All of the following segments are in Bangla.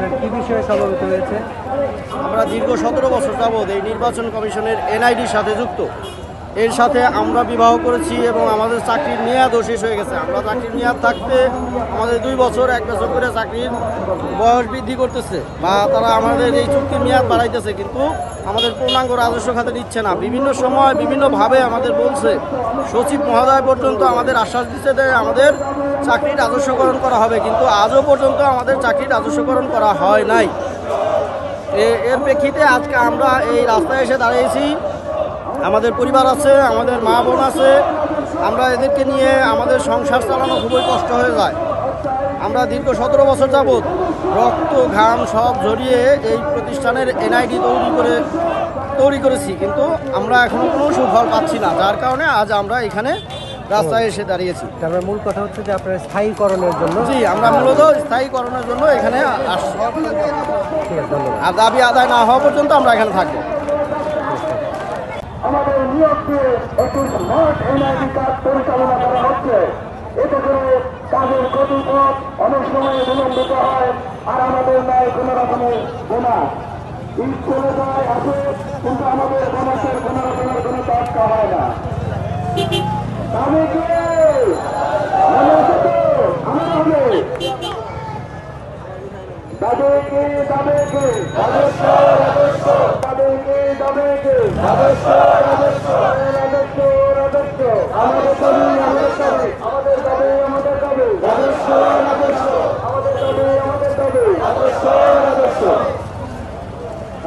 আপনার কি বিষয়ে সমবেত হয়েছে? আমরা দীর্ঘ 17 বছর যাবৎ এই নির্বাচন কমিশনের এনআইডির সাথে যুক্ত। এর সাথে আমরা বিবাহ করেছি এবং আমাদের চাকরির মেয়াদও শেষ হয়ে গেছে। আমরা চাকরির মেয়াদ থাকতে আমাদের 2 বছর 1 বছর করে চাকরির বয়স বৃদ্ধি করতেছে বা তারা আমাদের এই চুক্তির মেয়াদ বাড়াইতেছে, কিন্তু আমাদের পূর্ণাঙ্গ রাজস্ব খাতে দিচ্ছে না। বিভিন্ন সময় বিভিন্নভাবে আমাদের বলছে, সচিব মহোদয় পর্যন্ত আমাদের আশ্বাস দিচ্ছে যে আমাদের চাকরির রাজস্বকরণ করা হবে, কিন্তু আজও পর্যন্ত আমাদের চাকরির রাজস্বকরণ করা হয় নাই। এর প্রেক্ষিতে আজকে আমরা এই রাস্তায় এসে দাঁড়িয়েছি। আমাদের পরিবার আছে, আমাদের মা বোন আছে, আমরা এদেরকে নিয়ে আমাদের সংসার চালানো খুবই কষ্ট হয়ে যায়। আমরা দীর্ঘ 17 বছর যাবৎ রক্ত ঘাম সব ঝরিয়ে এই প্রতিষ্ঠানের এনআইডি তৈরি করেছি, কিন্তু আমরা এখনও কোনো সুফল পাচ্ছি না, যার কারণে আজ আমরা এখানে রাস্তায় এসে দাঁড়িয়েছি। তারপরে মূল কথা হচ্ছে যে আপনার স্থায়ীকরণের জন্য। জি, আমরা মূলত স্থায়ীকরণের জন্য এখানে আসছি। ঠিক আছে, ধন্যবাদ। আর দাবি আদায় না হওয়া পর্যন্ত আমরা এখানে থাকবো। আমাদের নিয়োগকে একটি স্মার্ট এনআইডি কার্ড পরিচালনা করা হচ্ছে। এতে করে কাজের গতিপথ অনেক সময় বিলম্বিত হয়, আর আমাদের নয় কোনো রকমের বোনাস। ঈদ চলে যায় আসে, কিন্তু আমাদের বোনাসের কোনো রকমের কোনো তর্ক হয় না। দাবি কে মনে আছে তো? আমার হবে দাবি কে দাবি কে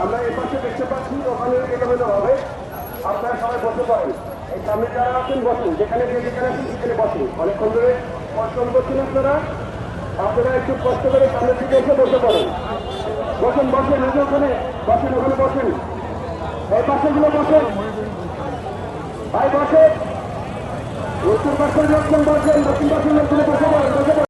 আমরা এই পাশে দেখতে পাচ্ছি, ওখানে এলোমেলো হবে। আপনারা সবাই বসতে পারেন, এই সামনে যারা আছেন বসুন, যেখানে আছেন সেখানে বসুন। অনেকক্ষণ ধরে পরিশ্রম করছেন আপনারা একটু কষ্ট করে সামনের দিকে এসে বসতে পারেন। বসেন বসেন, ওখানে বসেন, ওখানে বসেন, এই পাশেগুলো বসেন, ভাই বসে, উত্তর পাশের লোকজন বসেন, দক্ষিণ পাশের লোকগুলো বসে পড়েন।